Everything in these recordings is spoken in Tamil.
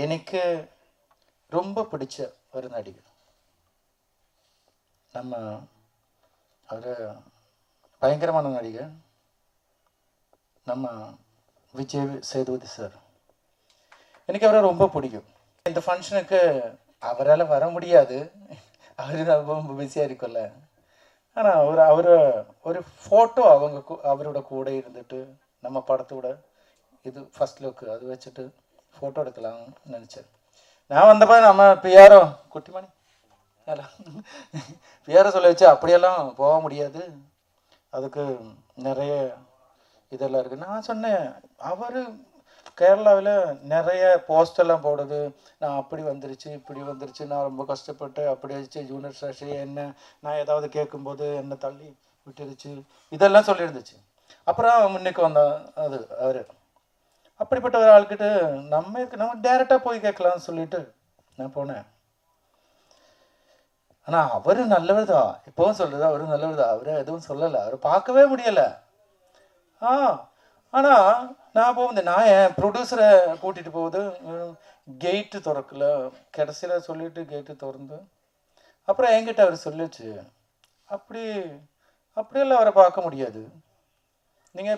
எனக்கு ரொம்ப பிடிச்ச ஒரு நடிகர். நம்ம அவர் பயங்கரமான நடிகர், நம்ம விஜய் சேதுபதி சார். எனக்கு அவரை ரொம்ப பிடிக்கும். இந்த ஃபங்க்ஷனுக்கு அவரால் வர முடியாது, அவர் ரொம்ப பிஸியாக இருக்குல்ல. ஆனால் ஒரு ஃபோட்டோ அவரோட கூட இருந்துட்டு நம்ம படத்தோட இது ஃபர்ஸ்ட் லுக்கு அது வச்சுட்டு ஃபோட்டோ எடுக்கலாம்னு நினச்சேன். நான் வந்தப்போ நம்ம பிஆரோ குட்டிமணி பிஆரோ சொல்ல வச்சு அப்படியெல்லாம் போக முடியாது, அதுக்கு நிறைய இதெல்லாம் இருக்குது. நான் சொன்னேன், அவர் கேரளாவில் நிறைய போஸ்டெல்லாம் போடுது, நான் அப்படி வந்துருச்சு இப்படி வந்துருச்சு, நான் ரொம்ப கஷ்டப்பட்டு அப்படி ஆச்சு, ஜூனியர் சாஷி என்ன நான் ஏதாவது கேட்கும்போது என்னை தள்ளி விட்டுருச்சு, இதெல்லாம் சொல்லியிருந்துச்சு. அப்புறம் முன்னுக்கு வந்த அது அவர் அப்படிப்பட்ட ஒரு ஆள்கிட்ட நம்ம டேரெக்டாக போய் கேட்கலாம்னு சொல்லிட்டு நான் போனேன். ஆனால் அவர் நல்லவர் தான், இப்போவும் சொல்கிறது அவர் நல்லவர் தான், அவரை எதுவும் சொல்லலை, அவர் பார்க்கவே முடியலை. ஆனால் நான் போகுது, நான் என் ப்ரொடியூசரை கூட்டிகிட்டு போகுது, கேட்டு திறக்கல, கடைசியில் சொல்லிவிட்டு கேட்டு திறந்து அப்புறம் என்கிட்ட அவர் சொல்லிச்சு, அப்படியெல்லாம் அவரை பார்க்க முடியாது, நீங்கள்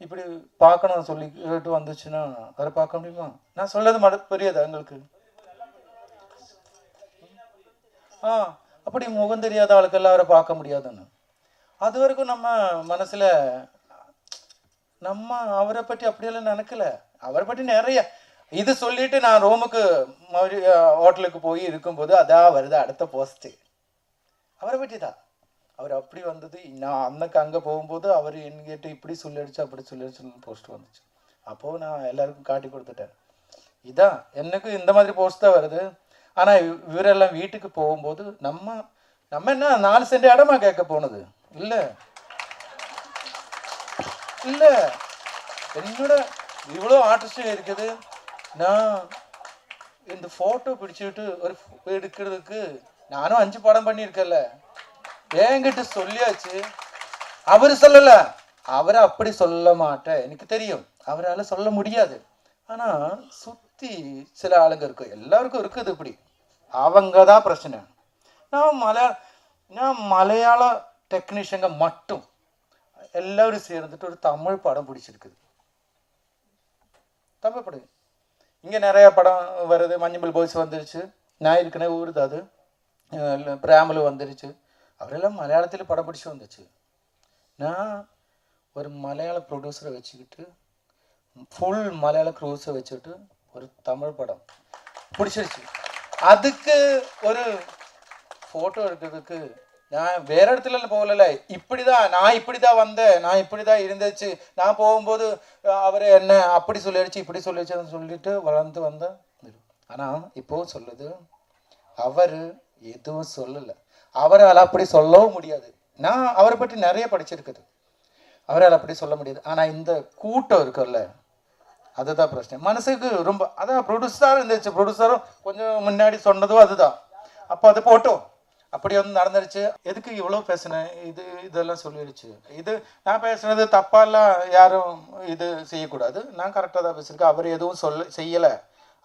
இப்படி பார்க்கணும்னு சொல்லி கேட்டு வந்துச்சுன்னா அவரை பார்க்க முடியுமா? நான் சொல்லது புரியாது எங்களுக்கு. அப்படி முகம் தெரியாத ஆளுக்கெல்லாம் அவரை பார்க்க முடியாதுன்னு. அது வரைக்கும் நம்ம மனசில் நம்ம அவரை பற்றி அப்படியெல்லாம் நினைக்கல. அவரை பற்றி நிறைய இது சொல்லிட்டு நான் ரோமுக்கு ஹோட்டலுக்கு போய் இருக்கும்போது அதான் வருது அடுத்த போஸ்ட்டு, அவரை பற்றி தான். அவர் அப்படி வந்தது, நான் அன்னைக்கு அங்கே போகும்போது அவர் என்கிட்ட இப்படி சொல்லிடுச்சு அப்படி சொல்லிடுச்சுன்னு போஸ்ட் வந்துச்சு. அப்போது நான் எல்லாருக்கும் காட்டி கொடுத்துட்டேன், இதான் எனக்கு இந்த மாதிரி போஸ்ட் தான் வருது. ஆனால் இவரெல்லாம் வீட்டுக்கு போகும்போது நம்ம என்ன 4 சென்ட் இடமா கேட்க போனது இல்லை, என்னோட இவ்வளோ ஆர்டிஸ்ட் இருக்குது. நான் இந்த ஃபோட்டோ பிடிச்சிட்டு ஒரு எடுக்கிறதுக்கு நானும் 5 படம் பண்ணியிருக்கேன்ல, என்கிட்ட சொல்லியாச்சு. அவர் சொல்லல, அவரை அப்படி சொல்ல மாட்டேன், எனக்கு தெரியும் அவரால் சொல்ல முடியாது. ஆனால் சுற்றி சில ஆளுங்க இருக்கும், எல்லாருக்கும் இருக்குது இப்படி, அவங்க தான் பிரச்சனை. நான் மலையாள டெக்னீஷியங்க மட்டும் எல்லாரும் சேர்ந்துட்டு ஒரு தமிழ் படம் பிடிச்சிருக்குது. தமிழ் படம் இங்கே நிறைய படம் வருது, மஞ்சள் பாய்ஸ் வந்துருச்சு, நான் இருக்கிற ஊருது, அது பிராமலு வந்துருச்சு, அவரெல்லாம் மலையாளத்தில் படம் பிடிச்சி வந்துச்சு. நான் ஒரு மலையாள ப்ரொடியூசரை வச்சுக்கிட்டு ஃபுல் மலையாள க்ரூஸை வச்சுட்டு ஒரு தமிழ் படம் பிடிச்சிருச்சு. அதுக்கு ஒரு ஃபோட்டோ எடுக்கிறதுக்கு நான் வேற இடத்துல போகல, நான் இப்படி தான் வந்தேன், நான் இப்படி தான் இருந்துச்சு, நான் போகும்போது அவரை என்ன அப்படி சொல்லிடுச்சு இப்படி சொல்லிடுச்சுன்னு சொல்லிட்டு வளர்ந்து வந்தேன். ஆனால் இப்போ சொல்லுது, அவர் எதுவும் சொல்லலை, அவரால் அப்படி சொல்லவும் முடியாது. நான் அவரை பற்றி நிறைய படிச்சிருக்குது, அவரால் அப்படி சொல்ல முடியாது. ஆனால் இந்த கூட்டம் இருக்குல்ல, அதுதான் பிரச்சனை. மனசுக்கு ரொம்ப அதான் ப்ரொடியூசராக இருந்துச்சு, ப்ரொடியூசரும் கொஞ்சம் முன்னாடி சொன்னதும் அதுதான். அப்போ அது போட்டோம், அப்படி வந்து நடந்துருச்சு. எதுக்கு இவ்வளோ பேசினேன், இதெல்லாம் சொல்லிடுச்சு. இது நான் பேசுனது தப்பாலாம் யாரும் இது செய்யக்கூடாது, நான் கரெக்டாக தான் பேசியிருக்கேன். அவர் எதுவும் செய்யலை,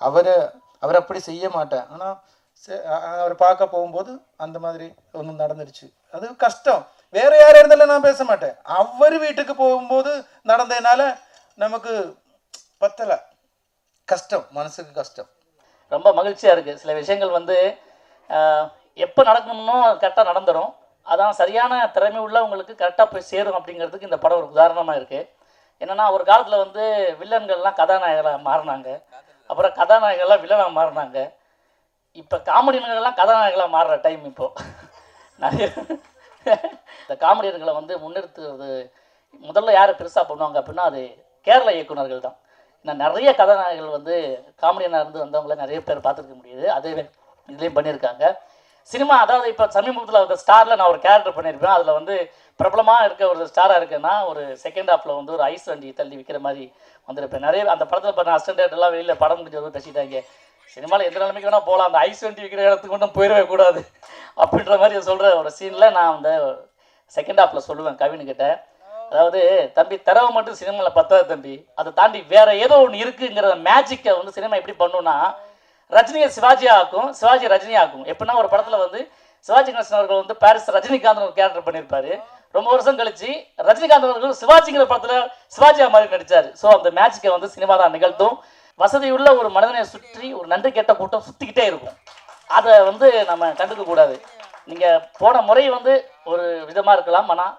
அவர் அப்படி செய்ய மாட்டேன். ஆனால் அவர் பார்க்க போகும்போது அந்த மாதிரி ஒன்று நடந்துருச்சு, அது கஷ்டம். வேற யாரும் இருந்தாலும் நான் பேச மாட்டேன், அவர் வீட்டுக்கு போகும்போது நடந்ததுனால நமக்கு பத்தலை, கஷ்டம், மனசுக்கு கஷ்டம். ரொம்ப மகிழ்ச்சியாக இருக்குது. சில விஷயங்கள் வந்து எப்போ நடக்கணும்னோ கரெக்டாக நடந்துடும், அதான் சரியான திறமை உள்ளவங்களுக்கு கரெக்டாக போய் சேரும் அப்படிங்கிறதுக்கு இந்த படம் ஒரு உதாரணமாக இருக்குது. என்னென்னா ஒரு காலத்தில் வந்து வில்லன்கள்லாம் கதாநாயகர்களாக மாறினாங்க, அப்புறம் கதாநாயகர்கள்லாம் வில்லனாக மாறினாங்க, இப்போ காமெடியன்கள்லாம் கதாநாயகர்களாக மாறுற டைம் இப்போது. நிறைய இந்த காமெடியன்களை வந்து முன்னிறுத்துறது முதல்ல யார் பெருசாக பண்ணுவாங்க அப்படின்னா அது கேரள இயக்குநர்கள் தான். நான் நிறைய கதாநாயகர்கள் வந்து காமெடியனாக இருந்து வந்தவங்கள நிறைய பேர் பார்த்துருக்க முடியுது, அதே இதுலேயும் பண்ணியிருக்காங்க. சினிமா அதாவது இப்போ சமீபத்தில் அந்த ஸ்டாரில் நான் ஒரு கேரக்டர் பண்ணியிருப்பேன், அதில் வந்து பிரபலமாக இருக்க ஒரு ஸ்டாராக இருக்குன்னா ஒரு செகண்ட் ஹாஃபில் வந்து ஒரு ஐஸ் வண்டி தள்ளி விற்கிற மாதிரி வந்திருப்பேன். நிறைய அந்த படத்தில் பண்ண அசிஸ்டன்ட் எல்லாம் வெளியில் படம் முடிஞ்சது பேசிட்டாங்க, சினிமாவில் எந்த நிலைமைக்கு வேணால் போகலாம், அந்த ஐஸ் வண்டி விற்கிற இடத்துக்கு மட்டும் போயிடவே கூடாது அப்படின்ற மாதிரி சொல்கிற ஒரு சீனில் நான் அந்த செகண்ட் ஹாஃபில் சொல்லுவேன் கவின்கிட்ட, அதாவது தம்பி தரவு மட்டும் சினிமாவில் பத்தாது தம்பி, அதை தாண்டி வேற ஏதோ ஒன்று இருக்குங்கிற மேஜிக்கை வந்து சினிமா எப்படி பண்ணுன்னா, ரஜினியை சிவாஜி ஆக்கும், சிவாஜி ரஜினி ஆக்கும். எப்படின்னா ஒரு படத்தில் வந்து சிவாஜி கணேசன் அவர்கள் வந்து பாரிஸ் ரஜினிகாந்த் ஒரு கேரக்டர் பண்ணியிருப்பாரு. ரொம்ப வருஷம் கழிச்சு ரஜினிகாந்த் அவர்கள் சிவாஜிங்கிற படத்தில் சிவாஜியா மாதிரி நடித்தார். ஸோ அந்த மேஜிக்கை வந்து சினிமா தான் நிகழ்த்தும். வசதியுள்ள ஒரு மனிதனை சுற்றி ஒரு நன்றி கெட்ட கூட்டம் சுற்றிக்கிட்டே இருக்கும். அதை வந்து நம்ம கண்டுக்க கூடாது. நீங்கள் போன முறை வந்து ஒரு விதமாக இருக்கலாம், ஆனால்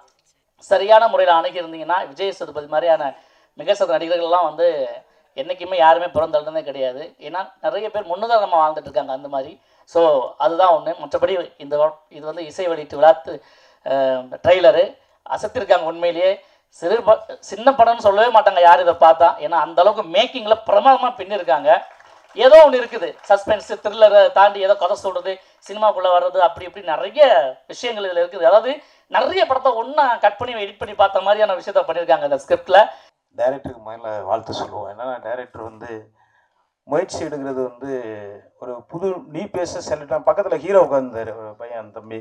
சரியான முறையில் அணுகி இருந்தீங்கன்னா விஜய் சேதுபதி மாதிரியான மிக சில நடிகர்கள்லாம் வந்து என்றைக்குமே யாருமே பிறந்தழுந்ததே கிடையாது. ஏன்னா நிறைய பேர் முன்னுதாரணமாக வாழ்ந்துட்டு இருக்காங்க அந்த மாதிரி. ஸோ அதுதான் ஒன்று. மற்றபடி இது வந்து இசை வெளியீட்டு விழாத்து ட்ரெய்லரு அசத்திருக்காங்க. உண்மையிலேயே சின்ன படம்னு சொல்லவே மாட்டாங்க யார் இதை பார்த்தா. ஏன்னா அந்த அளவுக்கு மேக்கிங்கில் பிரமாதமாக பின்னிருக்காங்க. ஏதோ ஒன்று இருக்குது, சஸ்பென்ஸு த்ரில்லரை தாண்டி ஏதோ கதை சொல்கிறது, சினிமாக்குள்ளே வர்றது, அப்படி இப்படி நிறைய விஷயங்கள் இதில் இருக்குது. அதாவது நிறைய படத்தை ஒன்றா கட் பண்ணி எடிட் பண்ணி பார்த்த மாதிரியான விஷயத்த பண்ணியிருக்காங்க இந்த ஸ்கிரிப்டில். டைரக்டருக்கு முதல்ல வாழ்த்து சொல்லுவோம். என்னன்னா டைரக்டர் வந்து முயற்சி எடுக்கிறது வந்து ஒரு புது நீ பேச செல்லிட்டான். பக்கத்தில் ஹீரோ உட்காந்துரு ஒரு பையன் தம்பி,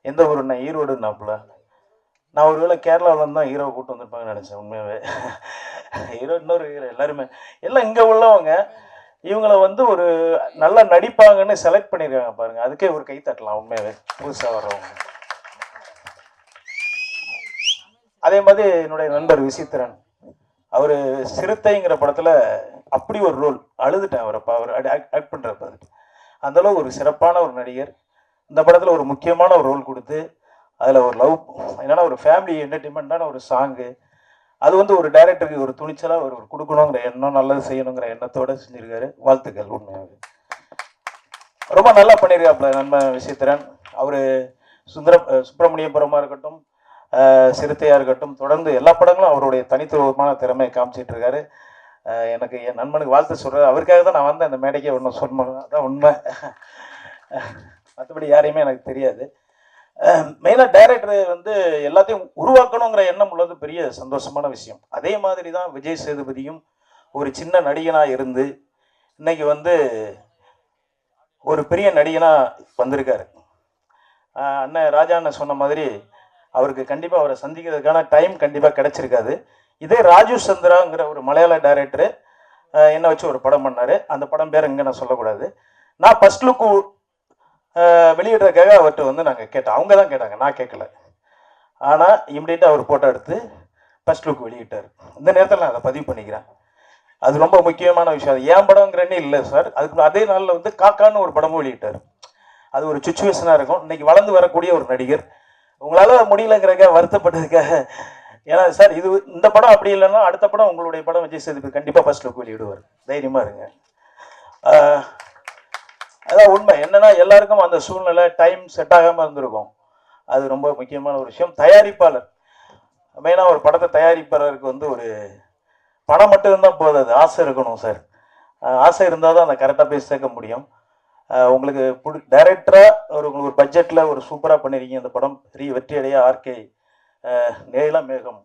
எந்த ஊருன்னா ஈரோடுன்னாப்புல. நான் ஒரு வேளை கேரளாவில் தான் ஹீரோவை கூப்பிட்டு வந்திருப்பாங்கன்னு நினச்சேன். உண்மையாகவே ஹீரோ இன்னொரு ஹீரோ எல்லாருமே எல்லாம் இங்கே உள்ளவங்க. இவங்கள வந்து ஒரு நல்லா நடிப்பாங்கன்னு செலக்ட் பண்ணியிருக்காங்க பாருங்கள், அதுக்கே ஒரு கை தட்டலாம் உண்மையாகவே புதுசாக வர்றவங்க. அதே மாதிரி என்னுடைய நண்பர் விசித்திரன், அவர் சிறுத்தைங்கிற படத்தில் அப்படி ஒரு ரோல் அழுதுட்டேன் அவரப்பா. அவர் ஆக்ட் பண்ணுறப்ப அந்தளவு ஒரு சிறப்பான ஒரு நடிகர். இந்த படத்தில் ஒரு முக்கியமான ஒரு ரோல் கொடுத்து அதில் ஒரு லவ் என்னென்னா ஒரு ஃபேமிலி என்டர்டெயின்மெண்ட்டான ஒரு சாங்கு, அது வந்து ஒரு டைரக்டருக்கு ஒரு துணிச்சலாக ஒரு கொடுக்கணுங்கிற எண்ணம், நல்லது செய்யணுங்கிற எண்ணத்தோடு செஞ்சுருக்காரு. வாழ்த்துக்கள். உண்மையாக ரொம்ப நல்லா பண்ணியிருக்காப்புல நண்பன் விசித்திரன். அவர் சுப்பிரமணியபுரமாக இருக்கட்டும், சிறுத்தையாக இருக்கட்டும், தொடர்ந்து எல்லா படங்களும் அவருடைய தனித்துவமான திறமையை காமிச்சிட்டு இருக்காரு. எனக்கு என் நண்பனுக்கு வாழ்த்து சொல்கிறேன். அவருக்காக தான் நான் வந்தேன் இந்த மேடைக்கே ஒன்றும் சொல்லணும், அதான் உண்மை. மற்றபடி யாரையுமே எனக்கு தெரியாது. மெயினாக டைரக்டர் வந்து எல்லாத்தையும் உருவாக்கணுங்கிற எண்ணம் உள்ளது பெரிய சந்தோஷமான விஷயம். அதே மாதிரி தான் விஜய் சேதுபதியும் ஒரு சின்ன நடிகனாக இருந்து இன்னைக்கு வந்து ஒரு பெரிய நடிகனாக வந்திருக்காரு. அண்ணன் ராஜா அண்ணன் சொன்ன மாதிரி அவருக்கு கண்டிப்பாக அவரை சந்திக்கிறதுக்கான டைம் கண்டிப்பாக கிடைச்சிருக்காது. இதே ராஜு சந்திராங்கிற ஒரு மலையாள டைரக்டரு என்னை வச்சு ஒரு படம் பண்ணார். அந்த படம் பேர் எங்கே நான் சொல்லக்கூடாது. நான் ஃபர்ஸ்ட் லுக்கு வெளியிடுறதுக்காக அவர்கிட்ட வந்து நாங்கள் கேட்டோம். அவங்க தான் கேட்டாங்க, நான் கேட்கல. ஆனால் இம்மிடியட்டாக அவர் ஃபோட்டோ எடுத்து ஃபர்ஸ்ட் லுக் வெளியிட்டார். இந்த நேரத்தில் நான் அதை பதிவு பண்ணிக்கிறேன். அது ரொம்ப முக்கியமான விஷயம். அது ஏன் படங்கிறன்னே இல்லை சார். அதுக்கு அதே நாளில் வந்து காக்கான்னு ஒரு படமும் வெளியிட்டார். அது ஒரு சுச்சுவேஷனாக இருக்கும். இன்றைக்கி வளர்ந்து வரக்கூடிய ஒரு நடிகர். உங்களால் முடியலைங்கிறக்க வருத்தப்பட்டதுக்காக. ஏன்னா சார் இது இந்த படம் அப்படி இல்லைன்னா அடுத்த படம் உங்களுடைய படம் விஜய் சேதுபதி கண்டிப்பாக ஃபர்ஸ்ட் லுக் வெளியிடுவார். தைரியமாக இருங்க. அதான் உண்மை. என்னன்னா எல்லாருக்கும் அந்த சூழ்நிலை டைம் செட் ஆகாமல் இருந்திருக்கும். அது ரொம்ப முக்கியமான ஒரு விஷயம். தயாரிப்பாளர் மெயினாக ஒரு படத்தை தயாரிப்பாளருக்கு வந்து ஒரு பணம் மட்டும் இருந்தால் போதாது, ஆசை இருக்கணும் சார். ஆசை இருந்தால் தான் அந்த கரெக்டாக போய் சேர்க்க முடியும். உங்களுக்கு டைரக்டராக உங்களுக்கு ஒரு பட்ஜெட்டில் ஒரு சூப்பராக பண்ணியிருக்கீங்க. இந்த படம் பெரிய வெற்றி அடைய ஆர்கே மேகம்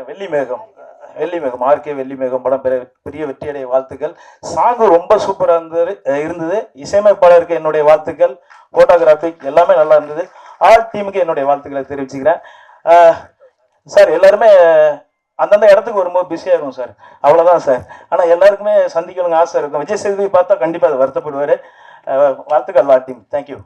வெள்ளி மேகம் ஆர்கே வெள்ளி மேகம் படம் பெரிய வெற்றியடைய வாழ்த்துக்கள். சாங்கு ரொம்ப சூப்பராக இருந்தது. இசையமைப்பாளருக்கு என்னுடைய வாழ்த்துக்கள். ஃபோட்டோகிராஃபிக் எல்லாமே நல்லா இருந்தது. ஆல் டீமுக்கு என்னுடைய வாழ்த்துக்களை தெரிவிச்சுக்கிறேன். சார் எல்லாருமே அந்தந்த இடத்துக்கு வரும்போது பிஸியாக இருக்கும் சார், அவ்வளோதான் சார். ஆனால் எல்லாருக்குமே சந்திக்கணுங்க ஆசை இருக்கும். விஜய் சேதுபதி பார்த்தா கண்டிப்பாக அதை வருத்தப்படுவார். வாழ்த்துக்கள் ஆல் டீம். தேங்க்யூ.